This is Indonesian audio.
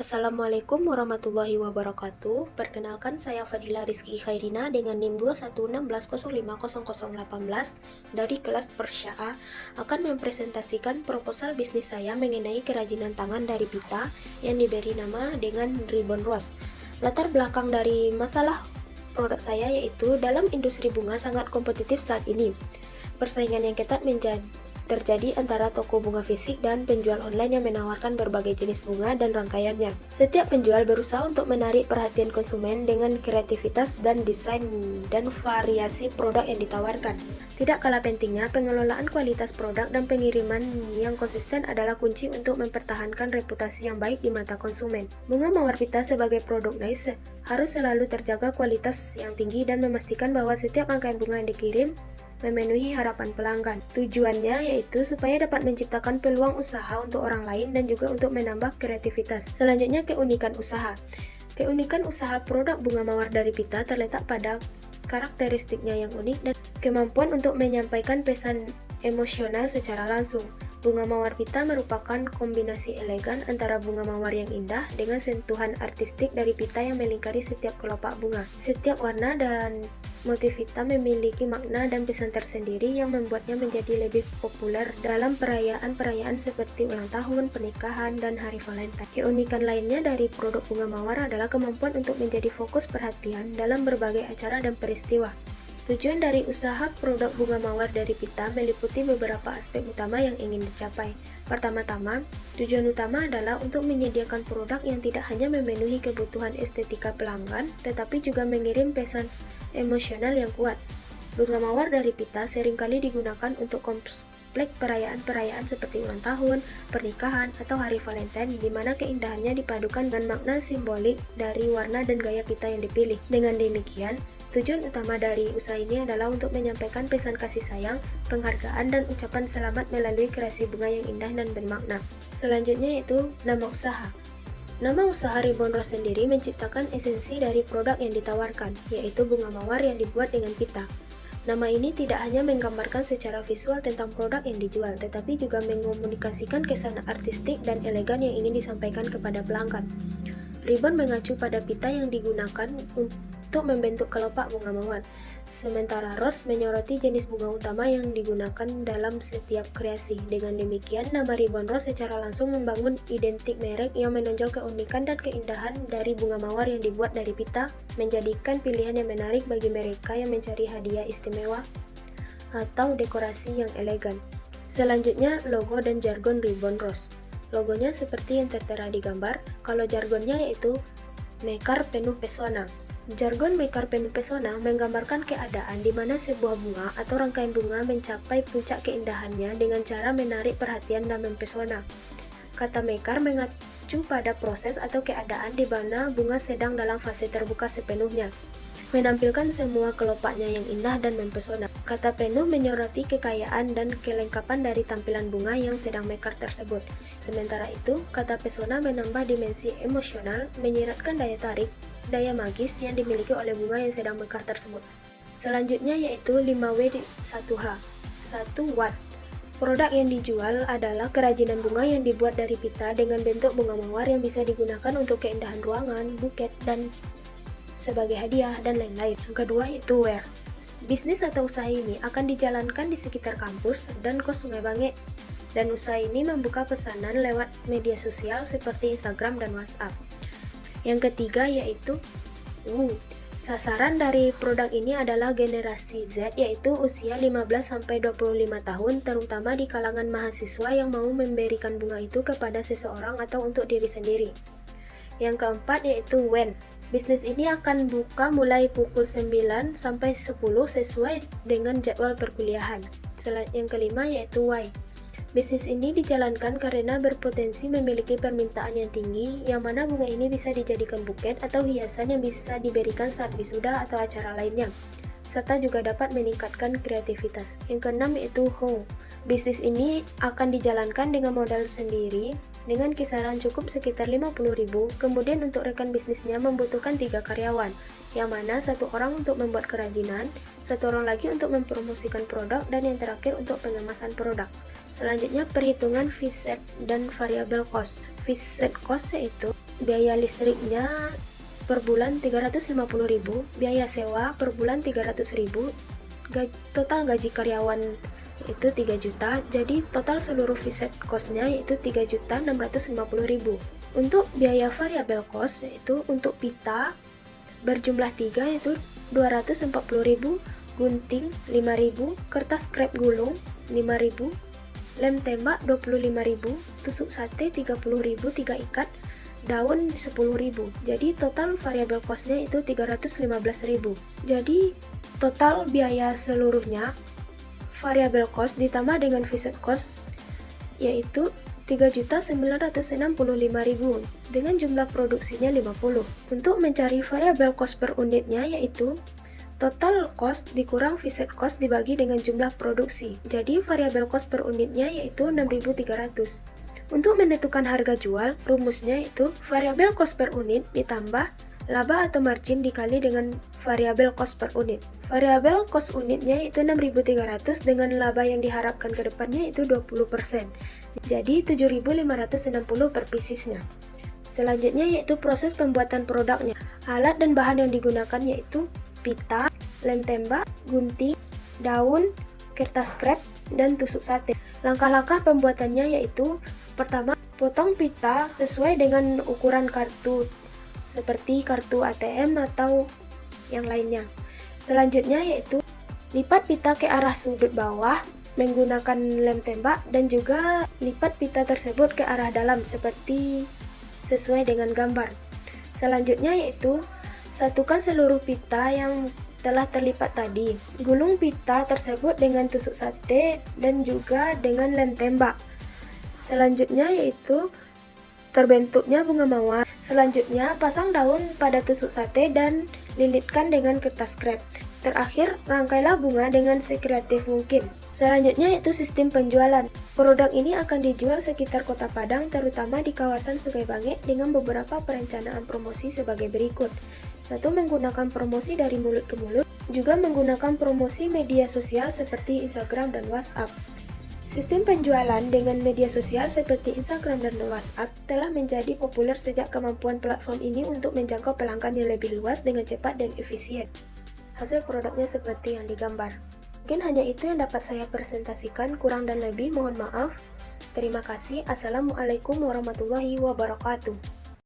Assalamualaikum warahmatullahi wabarakatuh. Perkenalkan, saya Fadila Rizky Khairina dengan NIM 21610500018 dari kelas Persya'a akan mempresentasikan proposal bisnis saya mengenai kerajinan tangan dari pita yang diberi nama dengan Ribbon Rose. Latar belakang dari masalah produk saya yaitu dalam industri bunga sangat kompetitif saat ini. Persaingan yang ketat terjadi antara toko bunga fisik dan penjual online yang menawarkan berbagai jenis bunga dan rangkaiannya. Setiap penjual berusaha untuk menarik perhatian konsumen dengan kreativitas dan desain dan variasi produk yang ditawarkan. Tidak kalah pentingnya, pengelolaan kualitas produk dan pengiriman yang konsisten adalah kunci untuk mempertahankan reputasi yang baik di mata konsumen. Bunga mawar pita sebagai produk niche harus selalu terjaga kualitas yang tinggi dan memastikan bahwa setiap rangkaian bunga yang dikirim memenuhi harapan pelanggan. Tujuannya yaitu supaya dapat menciptakan peluang usaha untuk orang lain dan juga untuk menambah kreativitas. Selanjutnya, keunikan usaha. Keunikan usaha produk bunga mawar dari pita terletak pada karakteristiknya yang unik dan kemampuan untuk menyampaikan pesan emosional secara langsung. Bunga mawar pita merupakan kombinasi elegan antara bunga mawar yang indah dengan sentuhan artistik dari pita yang melingkari setiap kelopak bunga. Setiap warna dan motif pita memiliki makna dan pesan tersendiri yang membuatnya menjadi lebih populer dalam perayaan-perayaan seperti ulang tahun, pernikahan, dan hari Valentine. Keunikan lainnya dari produk bunga mawar adalah kemampuan untuk menjadi fokus perhatian dalam berbagai acara dan peristiwa. Tujuan dari usaha produk bunga mawar dari pita meliputi beberapa aspek utama yang ingin dicapai. Pertama-tama, tujuan utama adalah untuk menyediakan produk yang tidak hanya memenuhi kebutuhan estetika pelanggan, tetapi juga mengirim pesan emosional yang kuat. Bunga mawar dari pita seringkali digunakan untuk kompleks perayaan-perayaan seperti ulang tahun, pernikahan, atau hari Valentine, di mana keindahannya dipadukan dengan makna simbolik dari warna dan gaya pita yang dipilih. Dengan demikian, tujuan utama dari usaha ini adalah untuk menyampaikan pesan kasih sayang, penghargaan, dan ucapan selamat melalui kreasi bunga yang indah dan bermakna. Selanjutnya yaitu nama usaha. Nama usaha Ribbon Rose sendiri menciptakan esensi dari produk yang ditawarkan, yaitu bunga mawar yang dibuat dengan pita. Nama ini tidak hanya menggambarkan secara visual tentang produk yang dijual, tetapi juga mengomunikasikan kesan artistik dan elegan yang ingin disampaikan kepada pelanggan. Ribbon mengacu pada pita yang digunakan untuk membentuk kelopak bunga mawar, sementara Rose menyoroti jenis bunga utama yang digunakan dalam setiap kreasi. Dengan demikian, nama Ribbon Rose secara langsung membangun identik merek yang menonjol keunikan dan keindahan dari bunga mawar yang dibuat dari pita, menjadikan pilihan yang menarik bagi mereka yang mencari hadiah istimewa atau dekorasi yang elegan. Selanjutnya, logo dan jargon Ribbon Rose. Logonya seperti yang tertera di gambar, kalau jargonnya yaitu mekar penuh pesona. Jargon mekar penuh pesona menggambarkan keadaan di mana sebuah bunga atau rangkaian bunga mencapai puncak keindahannya dengan cara menarik perhatian dan mempesona. Kata mekar mengacu pada proses atau keadaan di mana bunga sedang dalam fase terbuka sepenuhnya, menampilkan semua kelopaknya yang indah dan mempesona. Kata penuh menyoroti kekayaan dan kelengkapan dari tampilan bunga yang sedang mekar tersebut. Sementara itu, kata pesona menambah dimensi emosional, menyiratkan daya tarik, daya magis yang dimiliki oleh bunga yang sedang mekar tersebut. Selanjutnya yaitu 5W1H, 1 watt. Produk yang dijual adalah kerajinan bunga yang dibuat dari pita dengan bentuk bunga mawar yang bisa digunakan untuk keindahan ruangan, buket, dan sebagai hadiah, dan lain-lain. Yang kedua yaitu wear. Bisnis atau usaha ini akan dijalankan di sekitar kampus dan kos Sungai Bange, dan usaha ini membuka pesanan lewat media sosial seperti Instagram dan WhatsApp. Yang ketiga yaitu sasaran dari produk ini adalah generasi Z, yaitu usia 15-25 tahun, terutama di kalangan mahasiswa yang mau memberikan bunga itu kepada seseorang atau untuk diri sendiri. Yang keempat yaitu when. Bisnis ini akan buka mulai pukul 9 sampai 10 sesuai dengan jadwal perkuliahan. Yang kelima yaitu why. Bisnis ini dijalankan karena berpotensi memiliki permintaan yang tinggi, yang mana bunga ini bisa dijadikan buket atau hiasan yang bisa diberikan saat wisuda atau acara lainnya, serta juga dapat meningkatkan kreativitas. Yang keenam yaitu how. Bisnis ini akan dijalankan dengan modal sendiri, dengan kisaran cukup sekitar 50.000, kemudian untuk rekan bisnisnya membutuhkan 3 karyawan, yang mana 1 orang untuk membuat kerajinan, 1 orang lagi untuk mempromosikan produk, dan yang terakhir untuk pengemasan produk. Selanjutnya, perhitungan fixed dan variable cost. Fixed cost yaitu biaya listriknya per bulan 350.000, biaya sewa per bulan 300.000, total gaji karyawan itu 3 juta, jadi total seluruh fixed cost-nya yaitu 3.650.000. Untuk biaya variable cost yaitu untuk pita berjumlah 3 yaitu 240.000, gunting 5.000, kertas scrap gulung 5.000, lem tembak 25.000, tusuk sate 30.000 3 ikat, daun 10.000. Jadi total variable cost-nya itu 315.000. Jadi total biaya seluruhnya variable cost ditambah dengan fixed cost yaitu 3.965.000 dengan jumlah produksinya 50. Untuk mencari variable cost per unitnya yaitu total cost dikurang fixed cost dibagi dengan jumlah produksi. Jadi variable cost per unitnya yaitu 6.300. Untuk menentukan harga jual, rumusnya yaitu variable cost per unit ditambah laba atau margin dikali dengan variable cost per unit. Variable cost unitnya itu 6.300 dengan laba yang diharapkan ke depannya itu 20%. Jadi 7.560 per piecesnya. Selanjutnya yaitu proses pembuatan produknya. Alat dan bahan yang digunakan yaitu pita, lem tembak, gunting, daun, kertas scrap, dan tusuk sate. Langkah-langkah pembuatannya yaitu pertama, potong pita sesuai dengan ukuran kartu seperti kartu ATM atau yang lainnya. Selanjutnya yaitu lipat pita ke arah sudut bawah menggunakan lem tembak dan juga lipat pita tersebut ke arah dalam seperti sesuai dengan gambar. Selanjutnya yaitu satukan seluruh pita yang telah terlipat tadi. Gulung pita tersebut dengan tusuk sate dan juga dengan lem tembak. Selanjutnya yaitu terbentuknya bunga mawar. Selanjutnya pasang daun pada tusuk sate dan lilitkan dengan kertas scrap. Terakhir, rangkailah bunga dengan sekreatif mungkin. Selanjutnya yaitu sistem penjualan. Produk ini akan dijual sekitar Kota Padang, terutama di kawasan Sungai Bangit dengan beberapa perencanaan promosi sebagai berikut. 1. Menggunakan promosi dari mulut ke mulut, juga menggunakan promosi media sosial seperti Instagram dan WhatsApp. Sistem penjualan dengan media sosial seperti Instagram dan WhatsApp telah menjadi populer sejak kemampuan platform ini untuk menjangkau pelanggan yang lebih luas dengan cepat dan efisien. Hasil produknya seperti yang digambar. Mungkin hanya itu yang dapat saya presentasikan, kurang dan lebih mohon maaf. Terima kasih. Assalamualaikum warahmatullahi wabarakatuh.